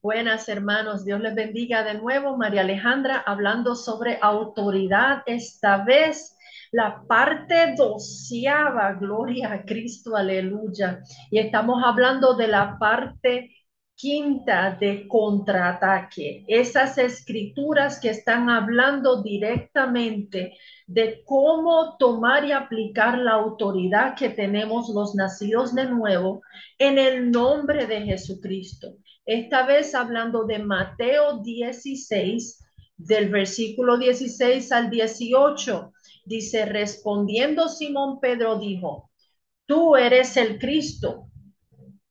Buenas hermanos, Dios les bendiga de nuevo. María Alejandra hablando sobre autoridad, esta vez la parte doceava, gloria a Cristo, aleluya. Y estamos hablando de la parte quinta de contraataque. Esas escrituras que están hablando directamente de cómo tomar y aplicar la autoridad que tenemos los nacidos de nuevo en el nombre de Jesucristo. Esta vez hablando de Mateo 16, del versículo 16 al 18, dice, respondiendo Simón Pedro dijo, tú eres el Cristo,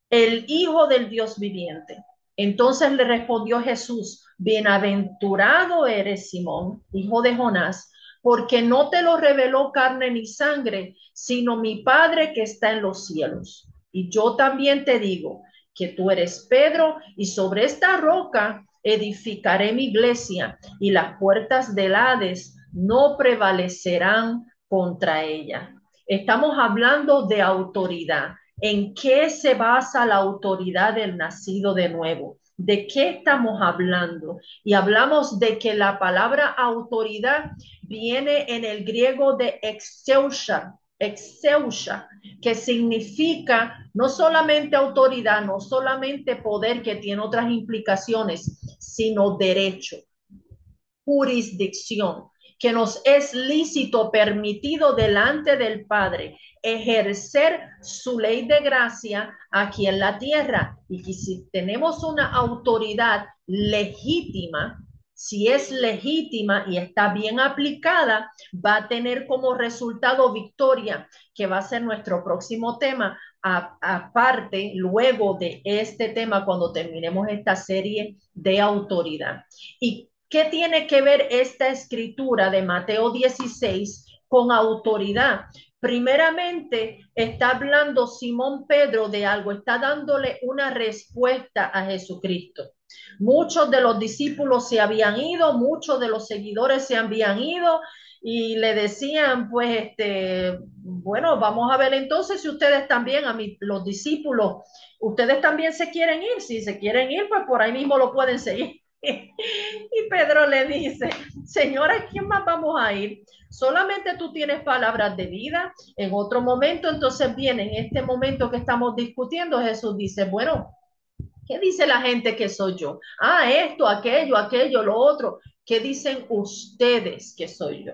el Hijo del Dios viviente. Entonces le respondió Jesús, bienaventurado eres Simón, hijo de Jonás, porque no te lo reveló carne ni sangre, sino mi Padre que está en los cielos. Y yo también te digo que tú eres Pedro, y sobre esta roca edificaré mi iglesia, y las puertas del Hades no prevalecerán contra ella. Estamos hablando de autoridad. ¿En qué se basa la autoridad del nacido de nuevo? ¿De qué estamos hablando? Y hablamos de que la palabra autoridad viene en el griego de exousia, que significa no solamente autoridad, no solamente poder, que tiene otras implicaciones, sino derecho, jurisdicción, que nos es lícito, permitido delante del Padre ejercer su ley de gracia aquí en la tierra. Y que si tenemos una autoridad legítima, si es legítima y está bien aplicada, va a tener como resultado victoria, que va a ser nuestro próximo tema, aparte luego de este tema, cuando terminemos esta serie de autoridad. ¿Y qué tiene que ver esta escritura de Mateo 16 con autoridad? Primeramente, está hablando Simón Pedro de algo, está dándole una respuesta a Jesucristo. Muchos de los discípulos se habían ido, muchos de los seguidores se habían ido y le decían, pues, bueno, vamos a ver entonces si ustedes también, los discípulos, ustedes también se quieren ir. Si se quieren ir, pues por ahí mismo lo pueden seguir. Y Pedro le dice, Señora, ¿quién más vamos a ir? Solamente tú tienes palabras de vida. En otro momento, entonces viene, en este momento que estamos discutiendo, Jesús dice, bueno, ¿qué dice la gente que soy yo? Ah, esto, aquello, lo otro. ¿Qué dicen ustedes que soy yo?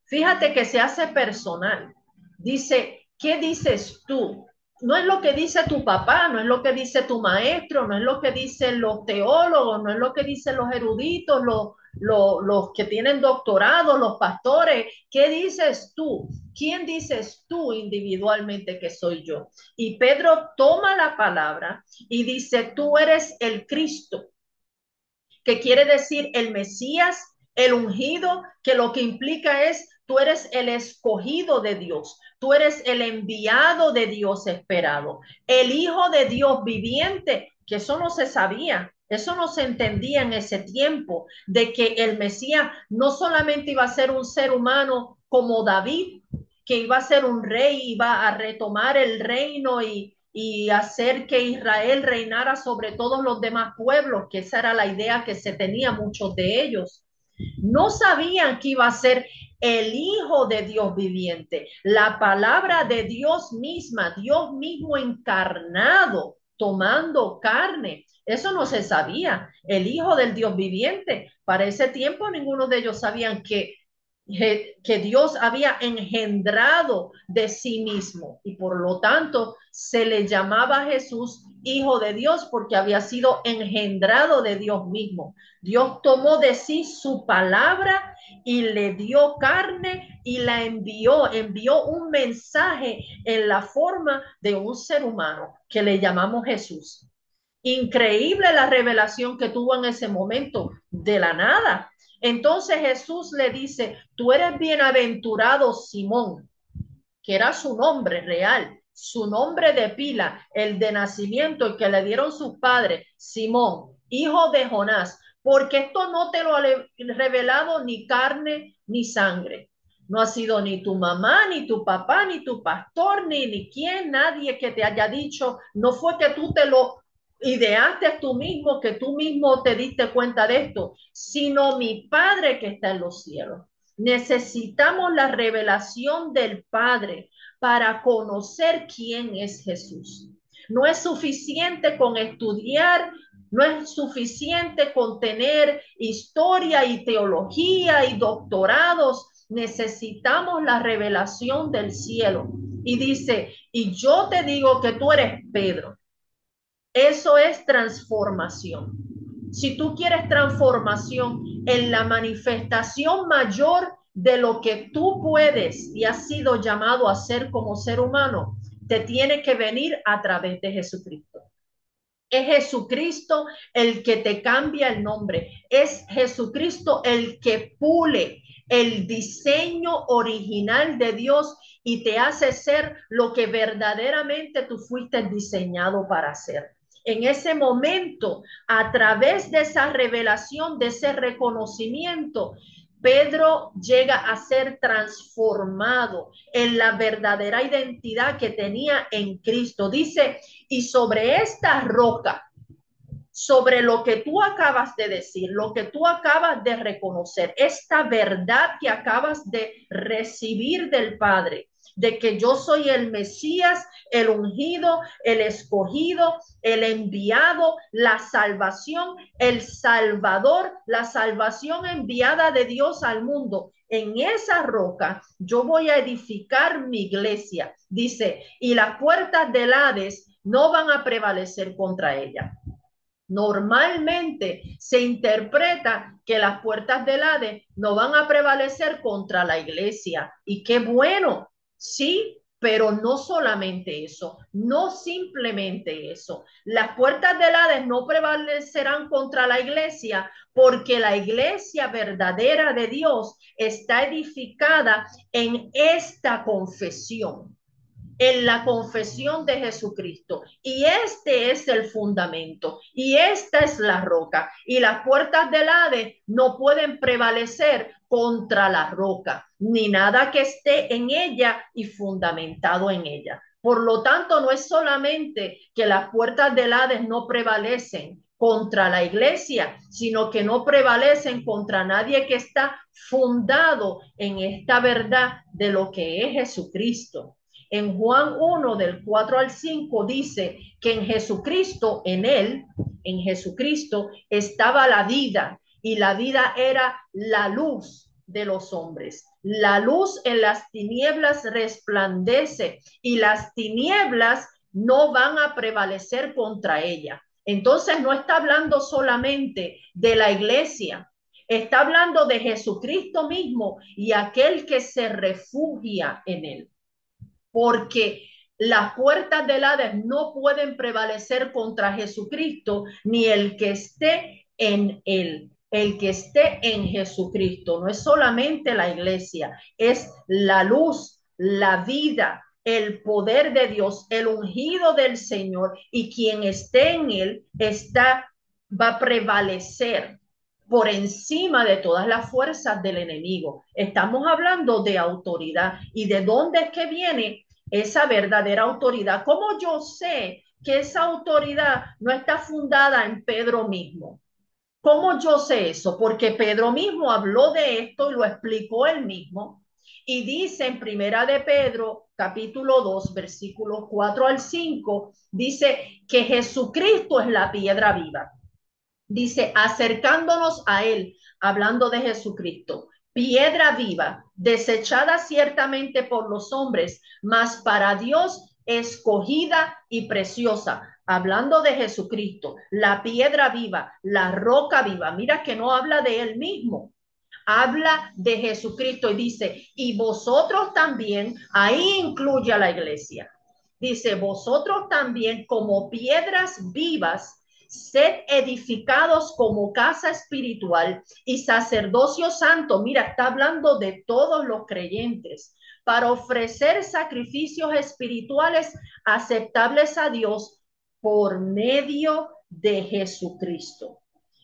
Fíjate que se hace personal. Dice, ¿qué dices tú? No es lo que dice tu papá, no es lo que dice tu maestro, no es lo que dicen los teólogos, no es lo que dicen los eruditos, los que tienen doctorado, los pastores. ¿Qué dices tú? ¿Quién dices tú individualmente que soy yo? Y Pedro toma la palabra y dice, tú eres el Cristo, que quiere decir el Mesías, el ungido, que lo que implica es tú eres el escogido de Dios, tú eres el enviado de Dios esperado, el Hijo de Dios viviente, que eso no se sabía. Eso no se entendía en ese tiempo, de que el Mesías no solamente iba a ser un ser humano como David, que iba a ser un rey, iba a retomar el reino y hacer que Israel reinara sobre todos los demás pueblos, que esa era la idea que se tenía muchos de ellos. No sabían que iba a ser el Hijo de Dios viviente, la palabra de Dios misma, Dios mismo encarnado, tomando carne. Eso no se sabía. El Hijo del Dios viviente. Para ese tiempo ninguno de ellos sabían que Dios había engendrado de sí mismo, y por lo tanto se le llamaba a Jesús Hijo de Dios, porque había sido engendrado de Dios mismo. Dios tomó de sí su palabra y le dio carne y la envió un mensaje en la forma de un ser humano que le llamamos Jesús. Increíble la revelación que tuvo en ese momento, de la nada. Entonces Jesús le dice, tú eres bienaventurado Simón, que era su nombre real, su nombre de pila, el de nacimiento, el que le dieron sus padres, Simón, hijo de Jonás, porque esto no te lo ha revelado ni carne ni sangre. No ha sido ni tu mamá, ni tu papá, ni tu pastor, ni quien, nadie que te haya dicho, no fue que tú te lo ideaste tú mismo, que tú mismo te diste cuenta de esto, sino mi Padre que está en los cielos. Necesitamos la revelación del Padre para conocer quién es Jesús. No es suficiente con estudiar, no es suficiente con tener historia y teología y doctorados. Necesitamos la revelación del cielo. Y dice, y yo te digo que tú eres Pedro. Eso es transformación. Si tú quieres transformación en la manifestación mayor de lo que tú puedes y has sido llamado a ser como ser humano, te tiene que venir a través de Jesucristo. Es Jesucristo el que te cambia el nombre. Es Jesucristo el que pule el diseño original de Dios y te hace ser lo que verdaderamente tú fuiste diseñado para ser. En ese momento, a través de esa revelación, de ese reconocimiento, Pedro llega a ser transformado en la verdadera identidad que tenía en Cristo. Dice, y sobre esta roca, sobre lo que tú acabas de decir, lo que tú acabas de reconocer, esta verdad que acabas de recibir del Padre, de que yo soy el Mesías, el ungido, el escogido, el enviado, la salvación, el Salvador, la salvación enviada de Dios al mundo. En esa roca yo voy a edificar mi iglesia, dice, y las puertas del Hades no van a prevalecer contra ella. Normalmente se interpreta que las puertas del Hades no van a prevalecer contra la iglesia. Y qué bueno, sí, pero no solamente eso, no simplemente eso. Las puertas del Hades no prevalecerán contra la iglesia porque la iglesia verdadera de Dios está edificada en esta confesión, en la confesión de Jesucristo. Y este es el fundamento. Y esta es la roca. Y las puertas del Hades no pueden prevalecer contra la roca, ni nada que esté en ella y fundamentado en ella. Por lo tanto, no es solamente que las puertas del Hades no prevalecen contra la iglesia, sino que no prevalecen contra nadie que está fundado en esta verdad de lo que es Jesucristo. En Juan 1, del 4 al 5, dice que en Jesucristo, en Jesucristo estaba la vida y la vida era la luz de los hombres. La luz en las tinieblas resplandece y las tinieblas no van a prevalecer contra ella. Entonces no está hablando solamente de la iglesia, está hablando de Jesucristo mismo y aquel que se refugia en él, porque las puertas del Hades no pueden prevalecer contra Jesucristo ni el que esté en él. El que esté en Jesucristo no es solamente la iglesia, es la luz, la vida, el poder de Dios, el ungido del Señor, y quien esté en él va a prevalecer por encima de todas las fuerzas del enemigo. Estamos hablando de autoridad. ¿Y de dónde es que viene esa verdadera autoridad? ¿Cómo yo sé que esa autoridad no está fundada en Pedro mismo? ¿Cómo yo sé eso? Porque Pedro mismo habló de esto y lo explicó él mismo. Y dice en Primera de Pedro, capítulo 2, versículos 4 al 5, dice que Jesucristo es la piedra viva. Dice, acercándonos a él, hablando de Jesucristo, piedra viva, desechada ciertamente por los hombres, mas para Dios escogida y preciosa. Hablando de Jesucristo, la piedra viva, la roca viva. Mira que no habla de él mismo, habla de Jesucristo y dice, y vosotros también, ahí incluye a la iglesia. Dice, vosotros también como piedras vivas, sed edificados como casa espiritual y sacerdocio santo. Mira, está hablando de todos los creyentes para ofrecer sacrificios espirituales aceptables a Dios por medio de Jesucristo.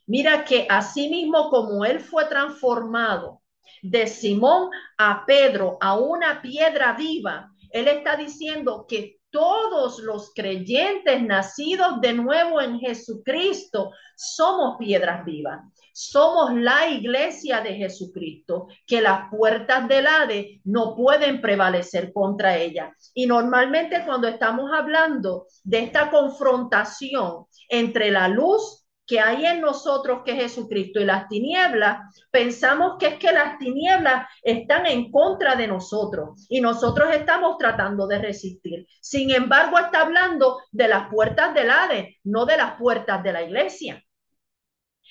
Mira que así mismo como él fue transformado de Simón a Pedro, a una piedra viva, él está diciendo que todos los creyentes nacidos de nuevo en Jesucristo somos piedras vivas. Somos la iglesia de Jesucristo, que las puertas del Hades no pueden prevalecer contra ella. Y normalmente cuando estamos hablando de esta confrontación entre la luz que hay en nosotros, que es Jesucristo, y las tinieblas, pensamos que es que las tinieblas están en contra de nosotros y nosotros estamos tratando de resistir. Sin embargo, está hablando de las puertas del Hades, no de las puertas de la iglesia.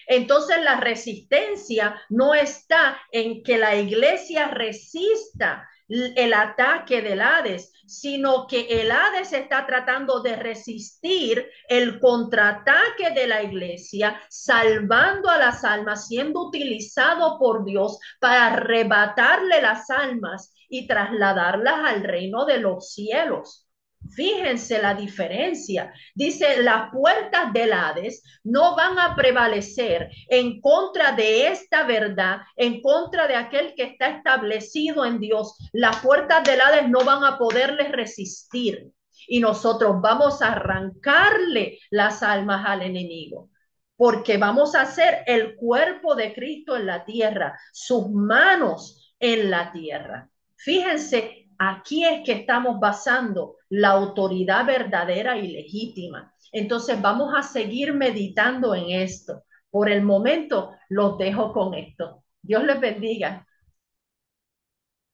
Entonces la resistencia no está en que la iglesia resista el ataque del Hades, sino que el Hades está tratando de resistir el contraataque de la iglesia, salvando a las almas, siendo utilizado por Dios para arrebatarle las almas y trasladarlas al reino de los cielos. Fíjense la diferencia. Dice, las puertas del Hades no van a prevalecer en contra de esta verdad, en contra de aquel que está establecido en Dios. Las puertas del Hades no van a poderles resistir y nosotros vamos a arrancarle las almas al enemigo, porque vamos a ser el cuerpo de Cristo en la tierra, sus manos en la tierra. Fíjense, aquí es que estamos basando la autoridad verdadera y legítima. Entonces vamos a seguir meditando en esto. Por el momento los dejo con esto. Dios les bendiga.